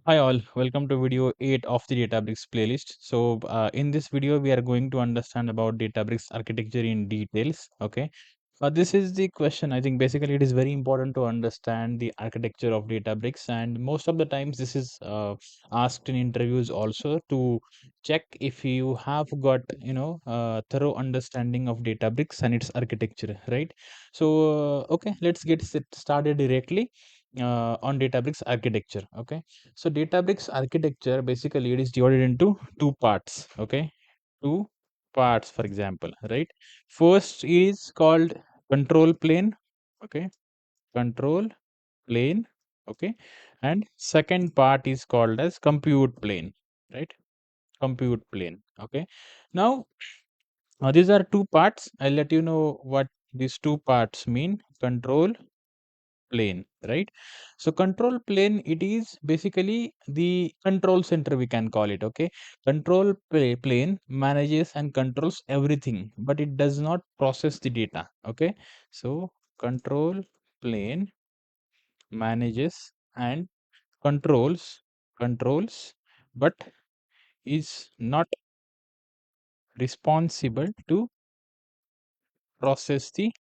Hi all, welcome to video 8 of the Databricks playlist. In this video, we are going to understand about Databricks architecture in details. Okay. This is the question. I think basically it is very important to understand the architecture of Databricks, and most of the times this is asked in interviews also to check if you have got thorough understanding of Databricks and its architecture, right? Okay, let's get started directly on Databricks architecture. Okay, so Databricks architecture basically it is divided into two parts. Okay, two parts, for example, right? First is called control plane. Okay, control plane. Okay, and second part is called as compute plane, right? Compute plane. Okay, now these are two parts. I'll let you know what these two parts mean. Control plane, right? So control plane, it is basically the control center, we can call it. Okay, plane manages and controls everything, but it does not process the data. Okay, so control plane manages and controls but is not responsible to process the,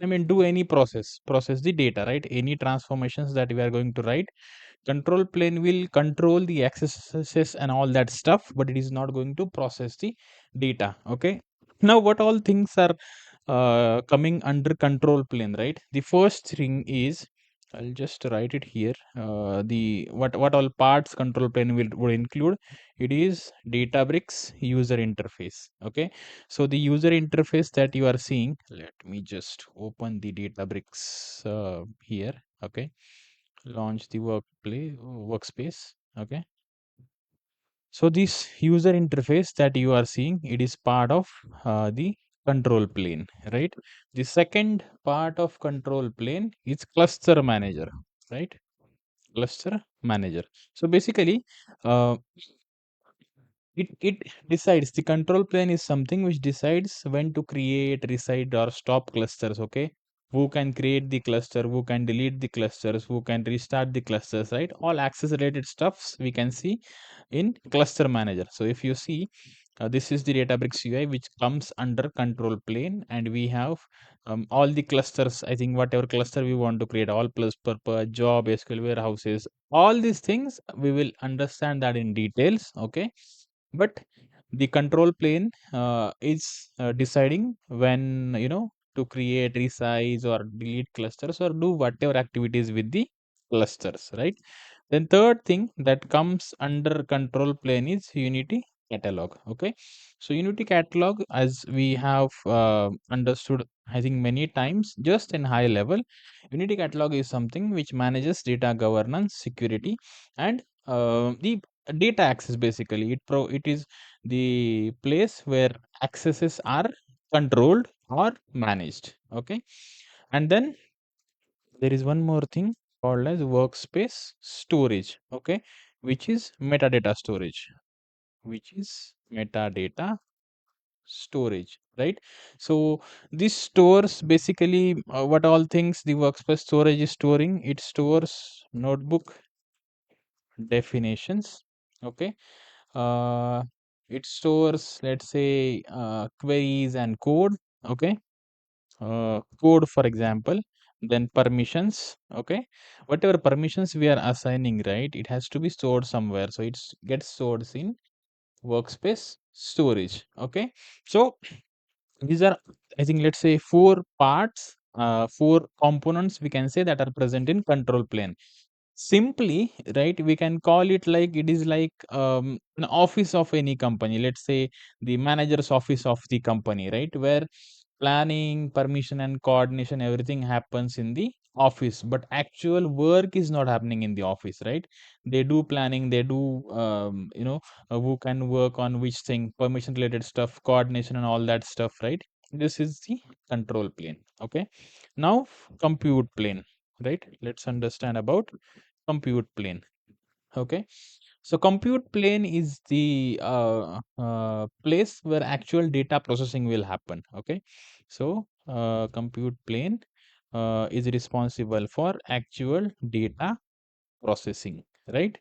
I mean, do any process the data, right? Any transformations that we are going to write, control plane will control the accesses and all that stuff, but it is not going to process the data. Okay, now what all things are coming under control plane, right? The first thing is, I'll just write it here. The what all parts control plane will include. It is Databricks user interface. Okay, so the user interface that you are seeing. Let me just open the Databricks here. Okay, launch the workspace. Okay, so this user interface that you are seeing, it is part of the control plane, right? The second part of control plane is cluster manager, right? Cluster manager. So basically, uh, it decides, the control plane is something which decides when to create, reside, or stop clusters. Okay, who can create the cluster, who can delete the clusters, who can restart the clusters, right? All access related stuffs we can see in cluster manager. So if you see, this is the Databricks UI which comes under control plane, and we have all the clusters. I think whatever cluster we want to create, all plus purpose, job, SQL warehouses, all these things we will understand that in details. Okay, but the control plane is deciding when, to create, resize, or delete clusters, or do whatever activities with the clusters, right? Then third thing that comes under control plane is Unity catalog. Okay, so Unity catalog, as we have understood, I think many times, just in high level, Unity catalog is something which manages data governance, security, and the data access. Basically, it is the place where accesses are controlled or managed. Okay, and then there is one more thing called as workspace storage. Okay, which is metadata storage, which is metadata storage, right? So this stores basically what all things the workspace storage is storing. It stores notebook definitions. Okay, uh, it stores, let's say, queries and code. Okay, code, for example, then permissions. Okay, whatever permissions we are assigning, right, it has to be stored somewhere, so it gets stored in workspace storage. Okay, so these are, I think, let's say, four parts, four components we can say that are present in control plane. Simply, right, we can call it like it is like an office of any company. Let's say the manager's office of the company, right, where planning, permission, and coordination, everything happens in the office, but actual work is not happening in the office, right? They do planning, they do who can work on which thing, permission related stuff, coordination, and all that stuff, right? This is the control plane. Okay, now compute plane, right? Let's understand about compute plane. Okay, so compute plane is the place where actual data processing will happen. Okay, so compute plane is responsible for actual data processing, right?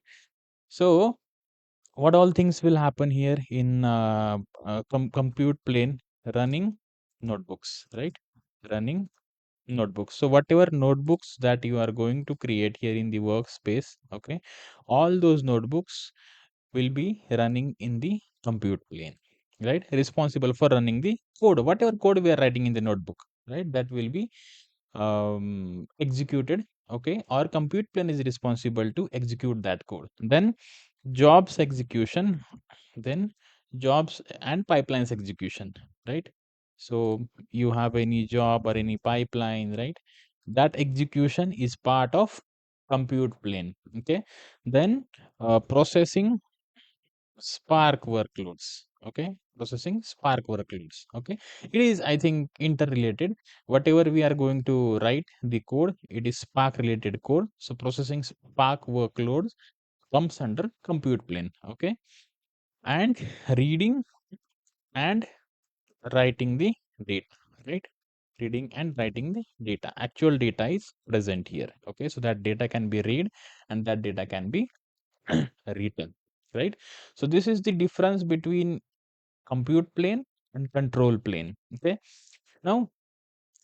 So what all things will happen here in compute plane? Running notebooks, right? Running notebooks. So whatever notebooks that you are going to create here in the workspace, okay, all those notebooks will be running in the compute plane, right? Responsible for running the code, whatever code we are writing in the notebook, right? That will be executed, okay? Our compute plane is responsible to execute that code. Then jobs execution, then jobs and pipelines execution, right? So you have any job or any pipeline, right? That execution is part of compute plane, okay? Then processing Spark workloads. Okay, processing Spark workloads. Okay, it is, I think, interrelated. Whatever we are going to write the code, it is Spark related code. So processing Spark workloads comes under compute plane. Okay, and reading and writing the data. Right, reading and writing the data. Actual data is present here. Okay, so that data can be read and that data can be written. Right, so this is the difference between compute plane and control plane. Okay, now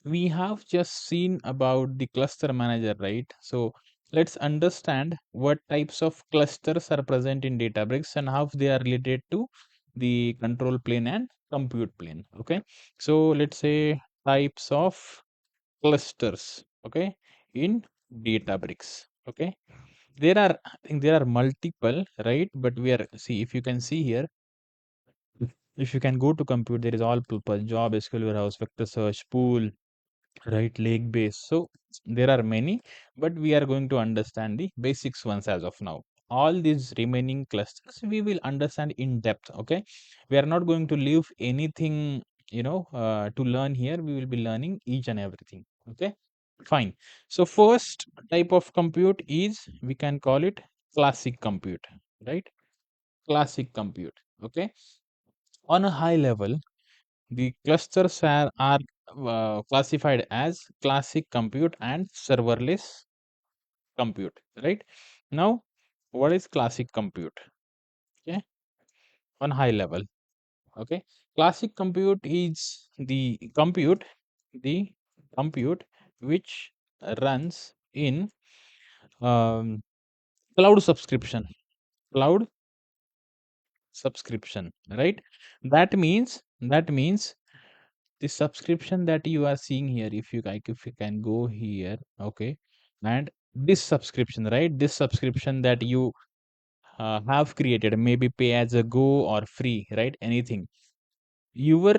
we have just seen about the cluster manager, right? So let's understand what types of clusters are present in databricks and how they are related to the control plane and compute plane. Okay, so let's say types of clusters, okay, in databricks. Okay, there are, I think there are multiple, right? But we are, see, if you can see here, if you can go to compute, there is all purpose job, SQL warehouse, vector search, pool, right, lake base. So there are many, but we are going to understand the basics ones as of now. All these remaining clusters we will understand in depth. Okay, we are not going to leave anything, to learn here. We will be learning each and everything. Okay, fine. So first type of compute is, we can call it classic compute, right? Classic compute. Okay, on a high level, the clusters are classified as classic compute and serverless compute, right? Now, what is classic compute? Okay, on high level. Okay, classic compute is the compute which runs in um, cloud subscription, cloud subscription, right? That means the subscription that you are seeing here, if you like, if you can go here, okay, and this subscription, right, this subscription that you have created, maybe pay as a go or free, right, anything, your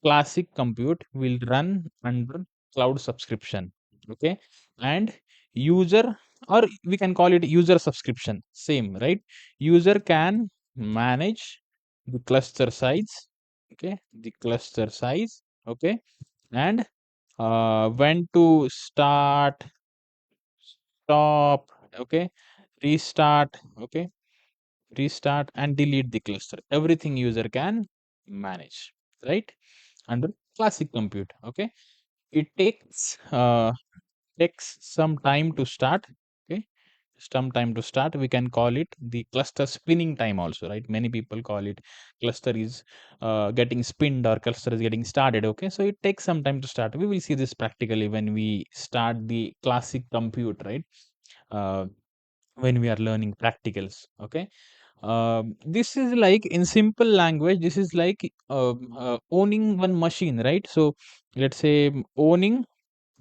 classic compute will run under cloud subscription. Okay, and user, or we can call it user subscription, same, right? User can manage the cluster size, okay, the cluster size, okay, and when to start, stop, okay, restart, okay, restart and delete the cluster, everything user can manage, right, under classic compute. Okay, it takes some time to start. Okay, some time to start, we can call it the cluster spinning time also, right? Many people call it cluster is getting spinned or cluster is getting started. Okay, so it takes some time to start. We will see this practically when we start the classic compute, right? uh, when we are learning practicals. Okay, this is like, in simple language, this is like owning one machine, right? So let's say owning,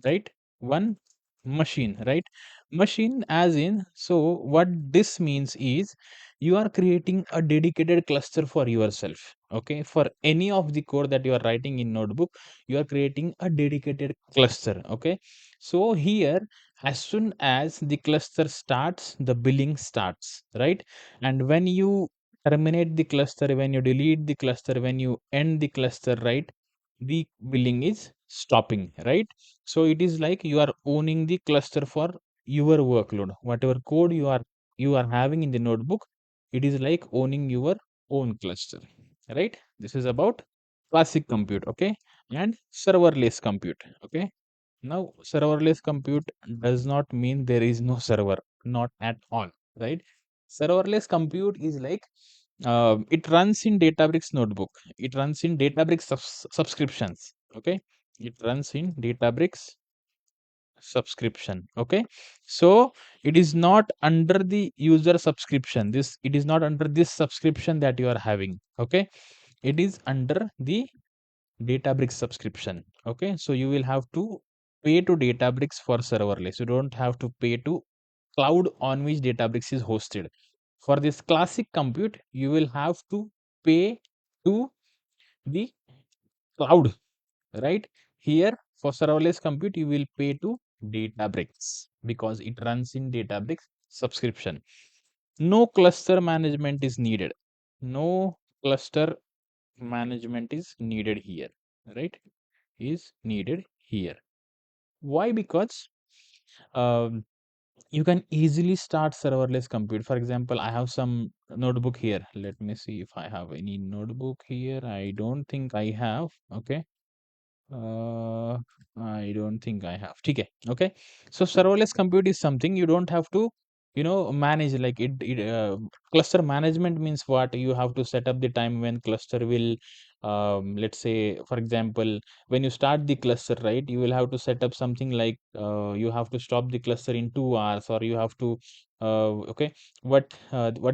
right, one machine, right? Machine as in, so what this means is, you are creating a dedicated cluster for yourself. Okay, for any of the code that you are writing in notebook, you are creating a dedicated cluster. Okay, so here, as soon as the cluster starts, the billing starts, right? And when you terminate the cluster, when you delete the cluster, when you end the cluster, right, the billing is stopping, right? So it is like you are owning the cluster for your workload. Whatever code you are having in the notebook, it is like owning your own cluster, right? This is about classic compute, okay, and serverless compute. Okay, now serverless compute does not mean there is no server, not at all, right? Serverless compute is like it runs in Databricks notebook. It runs in Databricks subscriptions. Okay, it runs in Databricks subscription. Okay, so it is not under the user subscription. This it is not under this subscription that you are having. Okay, it is under the Databricks subscription. Okay, so you will have to pay to Databricks for serverless. You don't have to pay to cloud on which Databricks is hosted. For this classic compute, you will have to pay to the cloud, right? Here for serverless compute, you will pay to Databricks because it runs in Databricks subscription. No cluster management is needed. No cluster management is needed here, right? Is needed here. Why? Because um, you can easily start serverless compute. For example, I have some notebook here. Let me see if I have any notebook here. I don't think I have. Okay. Uh, I don't think I have. Okay. Okay. So serverless compute is something you don't have to, manage like cluster management means what? You have to set up the time when cluster will, let's say, for example, when you start the cluster, right, you will have to set up something like, you have to stop the cluster in 2 hours, or you have to, okay, what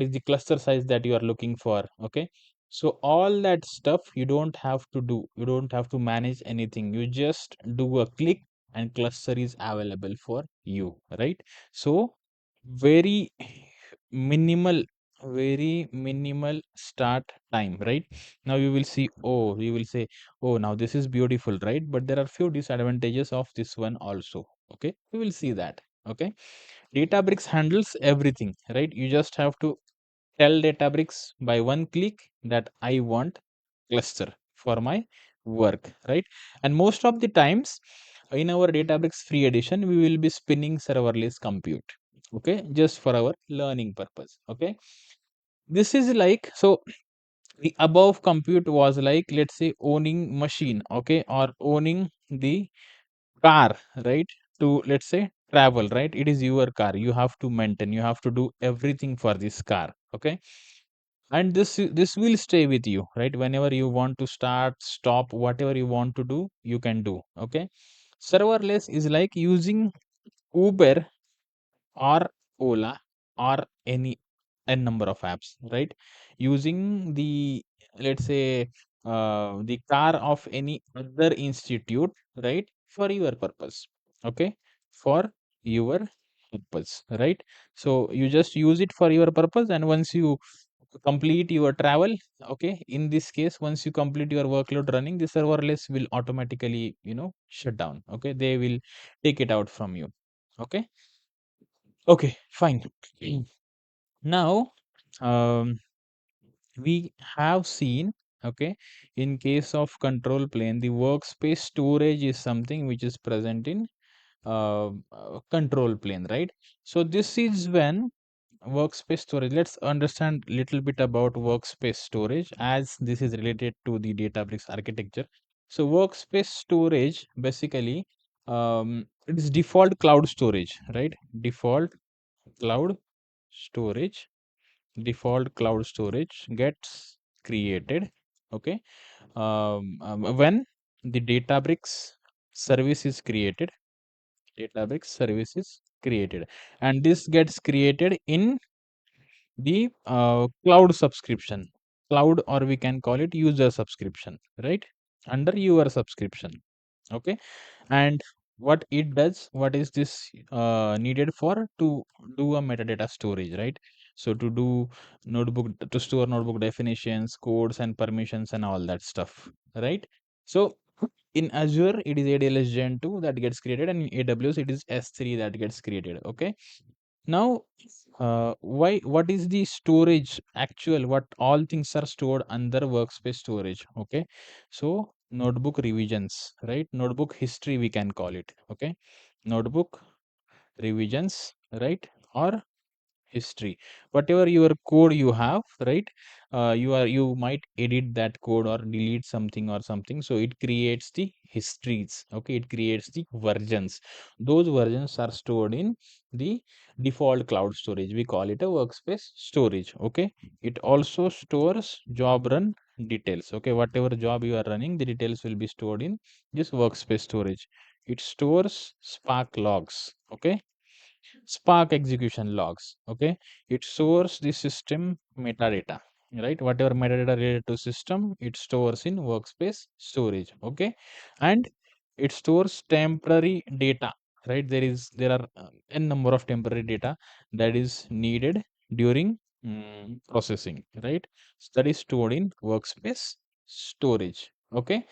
is the cluster size that you are looking for? Okay, so all that stuff you don't have to do. You don't have to manage anything. You just do a click and cluster is available for you, right? So very minimal, very minimal start time, right? Now you will see, oh, you will say, oh, now this is beautiful, right? But there are few disadvantages of this one also. Okay, we will see that. Okay, Databricks handles everything, right? You just have to tell Databricks by one click that I want cluster for my work, right? And most of the times in our Databricks free edition, we will be spinning serverless compute, okay, just for our learning purpose. Okay, this is like, so the above compute was like, let's say, owning machine, okay, or owning the car, right? To, let's say, travel, right? It is your car, you have to maintain, you have to do everything for this car. Okay, and this will stay with you, right? Whenever you want to start, stop, whatever you want to do, you can do. Okay, serverless is like using Uber or Ola or any n number of apps, right? Using the, let's say, the car of any other institute, right, for your purpose. Okay, for your purpose, right? So you just use it for your purpose, and once you complete your travel, okay, in this case, once you complete your workload running, the serverless will automatically, shut down. Okay, they will take it out from you. Okay, okay, fine. Now, um, we have seen, okay, in case of control plane, the workspace storage is something which is present in control plane, right? So this is when workspace storage. Let's understand little bit about workspace storage, as this is related to the Databricks architecture. So workspace storage basically, it is default cloud storage, right? Cloud storage Default cloud storage gets created, okay, when the Databricks service is created, and this gets created in the cloud subscription, cloud, or we can call it user subscription, right, under your subscription. Okay, and what it does, what is this needed for? To do a metadata storage, right? So to do notebook, to store notebook definitions, codes and permissions and all that stuff, right? So in Azure it is ADLS Gen 2 that gets created, and in AWS it is S3 that gets created. Okay, now what is the storage actual, what all things are stored under workspace storage? Okay, so notebook revisions, right? Notebook history we can call it. Okay, notebook revisions, right? Or history. Whatever your code you have, right? You might edit that code or delete something or something. So it creates the histories. Okay, it creates the versions. Those versions are stored in the default cloud storage. We call it a workspace storage. Okay, it also stores job run details. Okay, whatever job you are running, the details will be stored in this workspace storage. It stores Spark logs. Okay, Spark execution logs. Okay, it stores the system metadata, right? Whatever metadata related to system, it stores in workspace storage. Okay, and it stores temporary data, right? There are n number of temporary data that is needed during processing, right? So that is stored in workspace storage. Okay,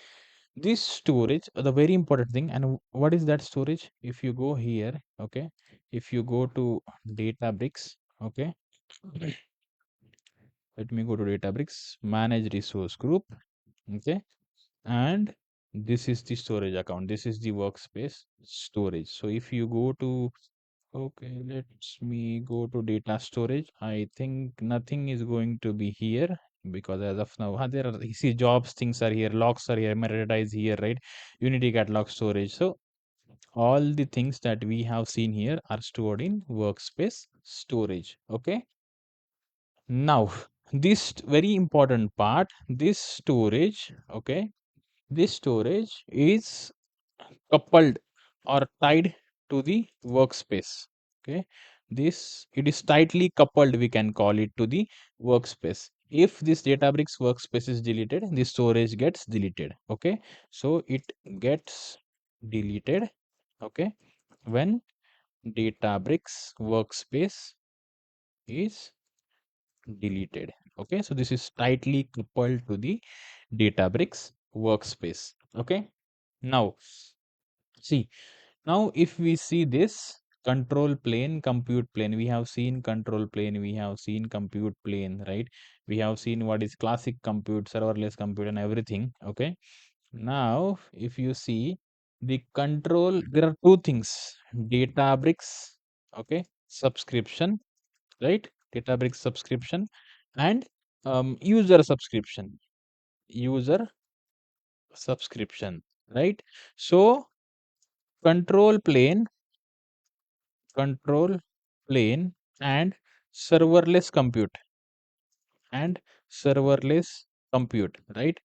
this storage, the very important thing, and what is that storage? If you go here, okay, if you go to Databricks, okay, let me go to Databricks, manage resource group, okay, and this is the storage account. This is the workspace storage. So if you go to, okay, let me go to data storage. I think nothing is going to be here because as of now, there are, you see, jobs, things are here, logs are here, metadata is here, right? Unity catalog storage. So all the things that we have seen here are stored in workspace storage. Okay, now this very important part, this storage, okay, this storage is coupled or tied to the workspace. Okay, this, it is tightly coupled, we can call it, to the workspace. If this Databricks workspace is deleted, the storage gets deleted. Okay, so it gets deleted, okay, when Databricks workspace is deleted. Okay, so this is tightly coupled to the Databricks workspace. Okay, now see, now if we see this control plane, compute plane, we have seen control plane, we have seen compute plane, right? We have seen what is classic compute, serverless compute, and everything. Okay, now if you see the control, there are two things: Databricks, okay, subscription, right? Databricks subscription, and user subscription, user subscription, right? So control plane, control plane, and serverless compute, and serverless compute, right,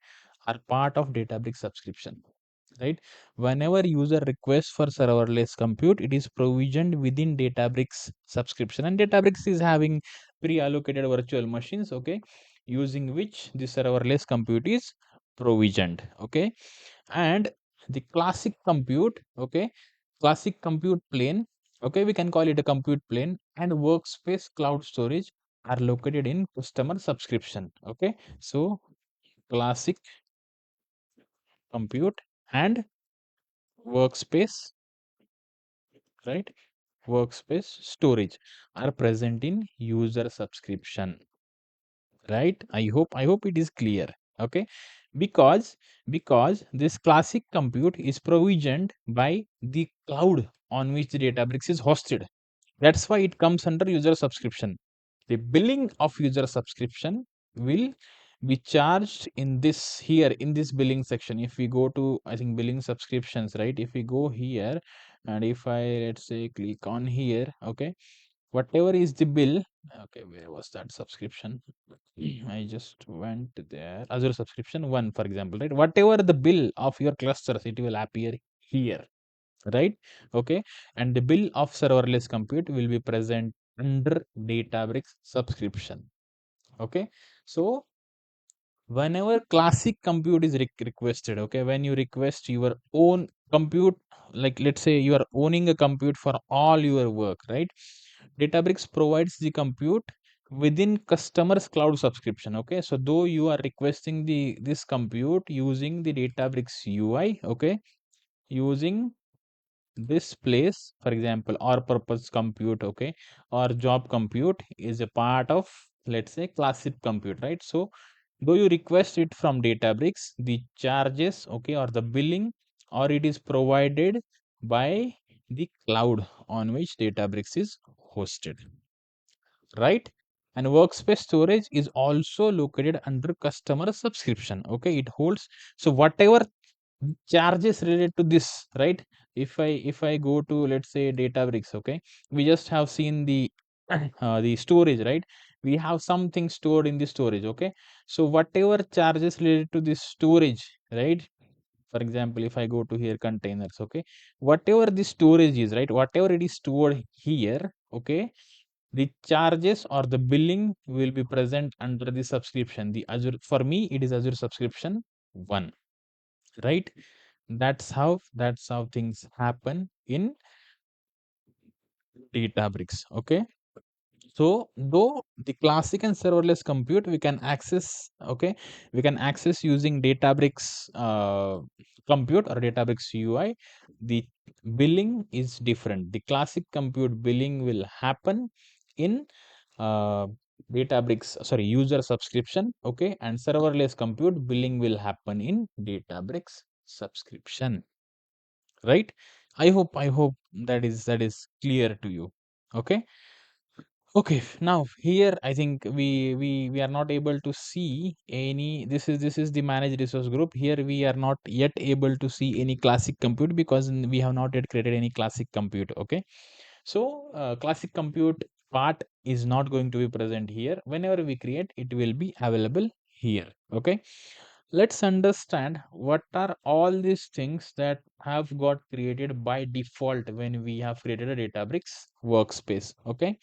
are part of Databricks subscription, right? Whenever user requests for serverless compute, it is provisioned within Databricks subscription, and Databricks is having pre-allocated virtual machines, okay, using which the serverless compute is provisioned. Okay, and the classic compute, okay, classic compute plane, okay, we can call it a compute plane, and workspace cloud storage are located in customer subscription. Okay, so classic compute and workspace, right, workspace storage are present in user subscription, right? I hope it is clear. Okay, because this classic compute is provisioned by the cloud on which the Databricks is hosted. That's why it comes under user subscription. The billing of user subscription will be charged in this, here in this billing section. If we go to, I think, billing subscriptions, right? If we go here, and if I, let's say, click on here, okay, whatever is the bill, okay, where was that subscription? I just went there, Azure subscription one, for example, right? Whatever the bill of your clusters, it will appear here, right? Okay, and the bill of serverless compute will be present under Databricks subscription. Okay, so whenever classic compute is requested, okay, when you request your own compute, like let's say you are owning a compute for all your work, right? Databricks provides the compute within customer's cloud subscription. Okay, so though you are requesting the this compute using the Databricks UI, okay, using this place, for example, or purpose compute, okay, or job compute is a part of, let's say, classic compute, right? So though you request it from Databricks, the charges, okay, or the billing, or it is provided by the cloud on which Databricks is hosted, right? And workspace storage is also located under customer subscription. Okay, it holds, so whatever charges related to this, right? If I go to, let's say, databricks, okay, we just have seen the storage, right? We have something stored in the storage, okay. So whatever charges related to this storage, right? For example, if I go to here containers, okay, whatever the storage is, right, whatever it is stored here, okay, the charges or the billing will be present under the subscription, the Azure. For me, it is Azure subscription 1, right? That's how things happen in Databricks. Okay. So though the classic and serverless compute we can access, okay, we can access using Databricks compute or Databricks UI. The billing is different. The classic compute billing will happen in uh, Databricks, sorry, user subscription, okay, and serverless compute billing will happen in Databricks subscription, right? I hope that is clear to you. Okay. Okay, now here I think we are not able to see any. This is the managed resource group. Here we are not yet able to see any classic compute because we have not yet created any classic compute. Okay, so classic compute part is not going to be present here. Whenever we create, it will be available here. Okay, let's understand what are all these things that have got created by default when we have created a Databricks workspace. Okay,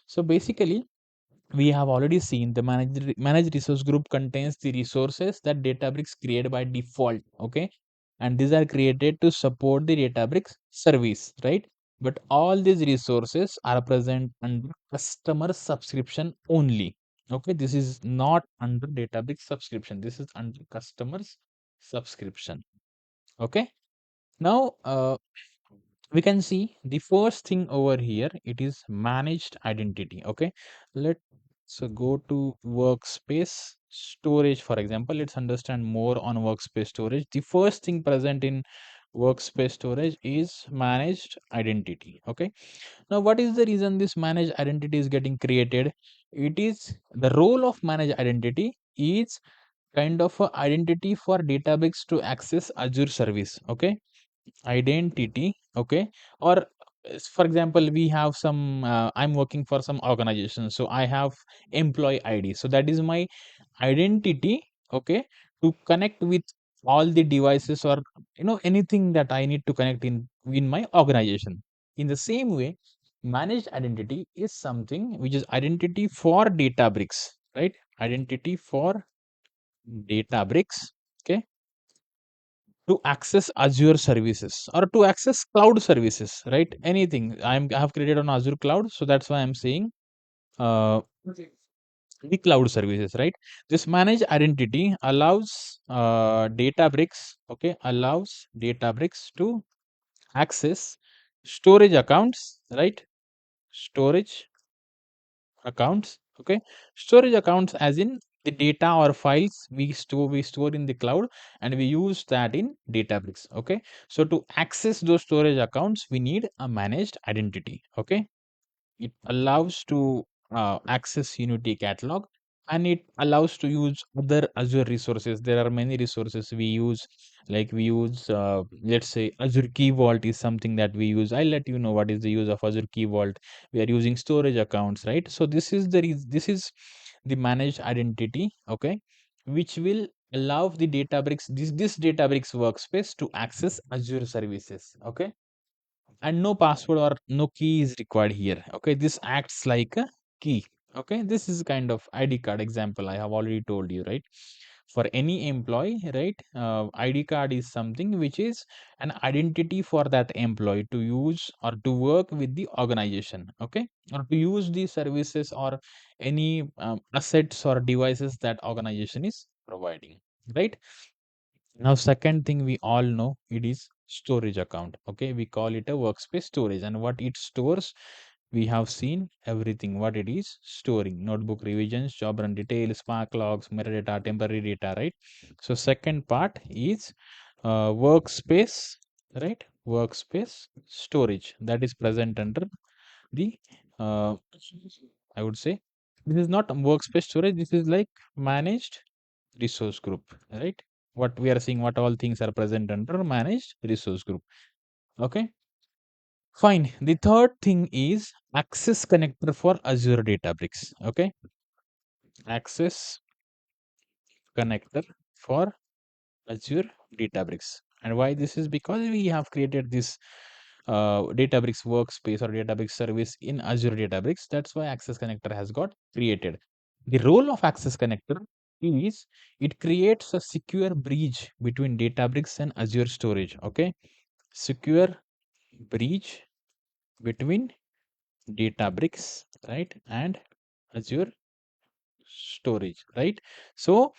so basically we have already seen the managed resource group contains the resources that Databricks create by default. Okay, and these are created to support the Databricks service, right? But all these resources are present under customer subscription only. Okay, this is not under Databricks subscription. This is under customers subscription. Okay, now we can see the first thing over here, it is managed identity. Okay, let's go to workspace storage. For example, let's understand more on workspace storage. The first thing present in workspace storage is managed identity. Okay, now what is the reason this managed identity is getting created? It is the role of managed identity is kind of a identity for Databricks to access Azure service. Okay, identity. Okay, or for example, we have some I'm working for some organization, so I have employee ID, so that is my identity. Okay, to connect with all the devices or anything that I need to connect in my organization. In the same way, managed identity is something which is identity for Databricks, right? Identity for Databricks. Okay, to access Azure services or to access cloud services, right? Anything I have created on Azure cloud, so that's why I'm saying uh, the cloud services, right? This managed identity allows Databricks to access storage accounts, right? Storage accounts. Okay, storage accounts as in the data or files we store in the cloud, and we use that in Databricks. Okay, so to access those storage accounts we need a managed identity. Okay, it allows to access Unity catalog, and it allows to use other Azure resources. There are many resources we use, like we use let's say Azure Key Vault is something that we use. I'll let you know what is the use of Azure Key Vault. We are using storage accounts, right? So this is the managed identity. Okay, which will allow the Databricks, this Databricks workspace to access Azure services. Okay, and no password or no key is required here. Okay, this acts like a key. Okay, this is kind of ID card example I have already told you, right? For any employee, right, ID card is something which is an identity for that employee to use or to work with the organization. Okay, or to use the services or any assets or devices that organization is providing, right? Now, second thing we all know, it is storage account. Okay, we call it a workspace storage, and what it stores, we have seen everything what it is storing: notebook revisions, job run details, spark logs, metadata, temporary data, right? So second part is workspace, right? Workspace storage, that is present under the uh, I would say. This is not workspace storage. This is like managed resource group, right? What we are seeing, what all things are present under managed resource group. Okay, fine. The third thing is access connector for Azure Databricks. Okay, access connector for Azure Databricks. And why this is because we have created this Databricks workspace or Databricks service in Azure Databricks. That's why Access Connector has got created. The role of Access Connector is it creates a secure bridge between Databricks and Azure storage. Okay, secure bridge between Databricks, right, and Azure storage, right? So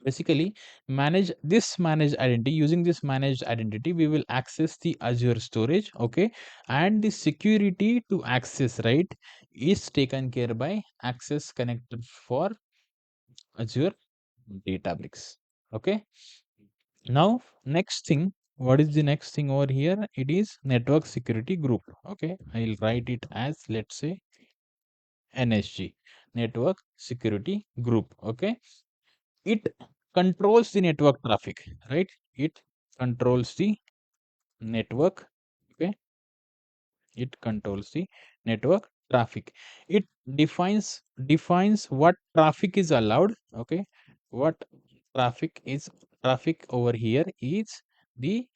basically managed identity, using this managed identity we will access the Azure storage. Okay, and the security to access, right, is taken care by access connector for Azure Databricks. Okay, now next thing, what is the next thing over here? It is network security group. Okay, I'll write it as, let's say, NSG, network security group. Okay, it controls the network traffic, right? It controls the network. Okay, it controls the network traffic. It defines what traffic is allowed. Okay, what traffic over here is the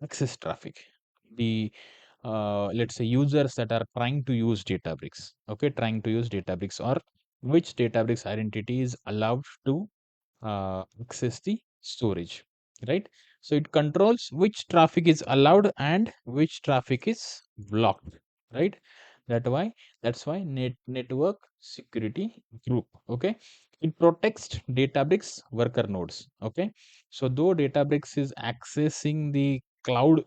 access traffic, the let's say users that are trying to use Databricks. Okay, trying to use Databricks, or which Databricks identity is allowed to access the storage, right? So it controls which traffic is allowed and which traffic is blocked, right? That's why network security group. Okay, it protects Databricks worker nodes. Okay, so though Databricks is accessing the cloud,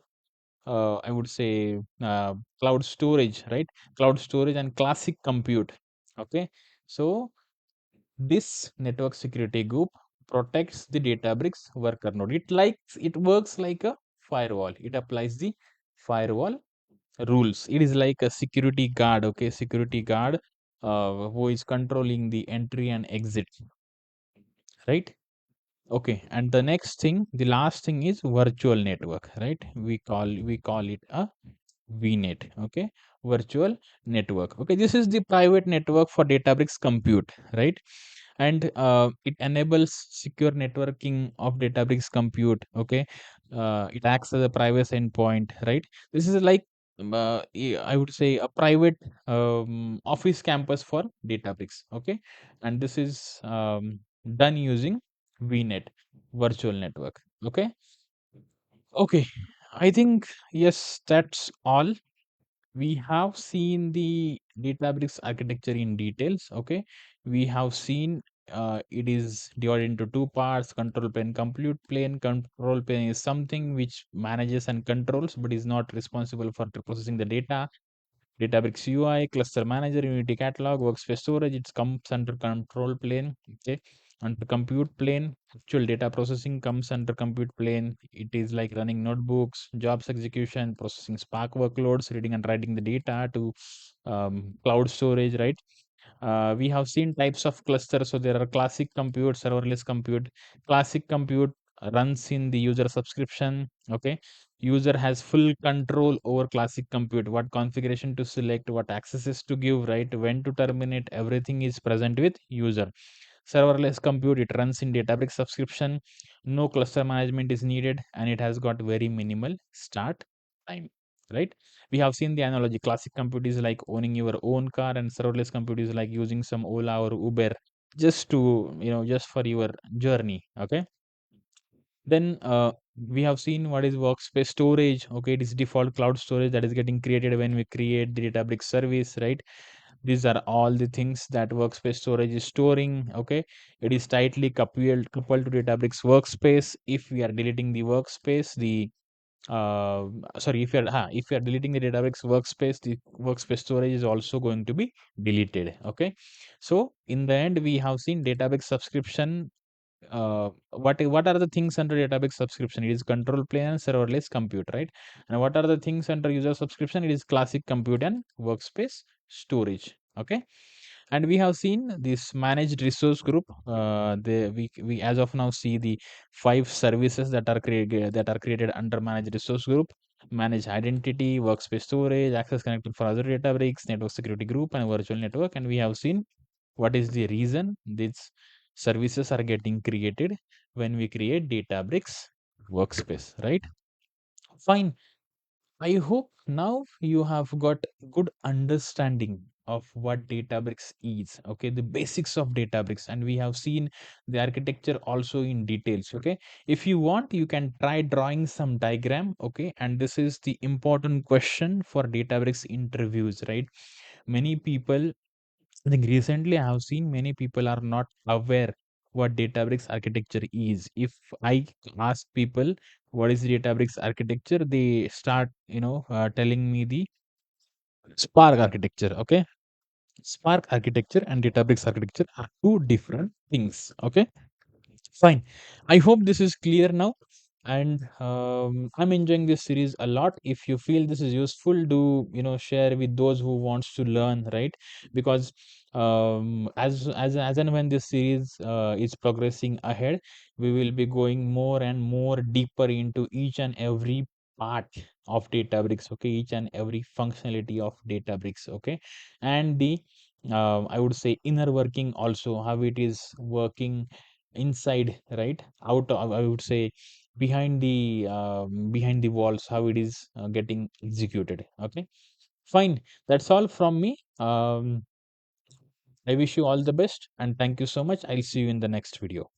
I would say cloud storage, right? Cloud storage and classic compute. Okay, so this network security group protects the Databricks worker node. It works like a firewall. It applies the firewall rules. It is like a security guard. Okay, security guard who is controlling the entry and exit, right? Okay, and the next thing, the last thing is virtual network, right? We call it a VNet. Okay, virtual network. Okay, this is the private network for Databricks compute, right? And it enables secure networking of Databricks compute. Okay, it acts as a private endpoint, right? This is like I would say a private office campus for Databricks. Okay, and this is done using VNet, virtual network. Okay, okay, I think yes, that's all. We have seen the Databricks architecture in details. Okay, we have seen it is divided into two parts: control plane, compute plane. Control plane is something which manages and controls but is not responsible for processing the data. Databricks UI, cluster manager, Unity catalog, workspace storage, it comes under control plane. Okay, under compute plane, actual data processing comes under compute plane. It is like running notebooks, jobs execution, processing Spark workloads, reading and writing the data to cloud storage, right? We have seen types of clusters. So there are classic compute, serverless compute. Classic compute runs in the user subscription. Okay, user has full control over classic compute, what configuration to select, what accesses to give, right, when to terminate, everything is present with user. Serverless compute, it runs in Databricks subscription. No cluster management is needed, and it has got very minimal start time, right? We have seen the analogy. Classic compute is like owning your own car, and serverless compute is like using some Ola or Uber just to, just for your journey. Okay, then we have seen what is workspace storage. Okay, it is default cloud storage that is getting created when we create the Databricks service, right? These are all the things that workspace storage is storing. Okay, it is tightly coupled to Databricks workspace. If we are deleting the workspace, the sorry, if you are deleting the Databricks workspace, the workspace storage is also going to be deleted. Okay, so in the end we have seen Databricks subscription. What are the things under Databricks subscription? It is control plane and serverless compute, right? And what are the things under user subscription? It is classic compute and workspace storage. Okay, and we have seen this managed resource group. We as of now see the 5 services that are created under managed resource group: manage identity, workspace storage, access connected for other databricks, network security group, and virtual network. And we have seen what is the reason these services are getting created when we create Databricks workspace, right? Fine. I hope now you have got good understanding of what Databricks is. Okay, the basics of Databricks, and we have seen the architecture also in details. Okay, if you want, you can try drawing some diagram. Okay, and this is the important question for Databricks interviews, right? Many people, I think recently I have seen many people are not aware what Databricks architecture is. If I ask people what is Databricks architecture, they start, telling me the Spark architecture. Okay, Spark architecture and Databricks architecture are two different things. Okay, fine. I hope this is clear now. And I'm enjoying this series a lot. If you feel this is useful, do share with those who wants to learn, right? Because as and when this series is progressing ahead, we will be going more and more deeper into each and every part of Databricks. Okay, each and every functionality of Databricks. Okay, and the I would say inner working also, how it is working inside, right? Out of, I would say, behind the walls, how it is getting executed. Okay, fine. That's all from me. I wish you all the best and thank you so much. I'll see you in the next video.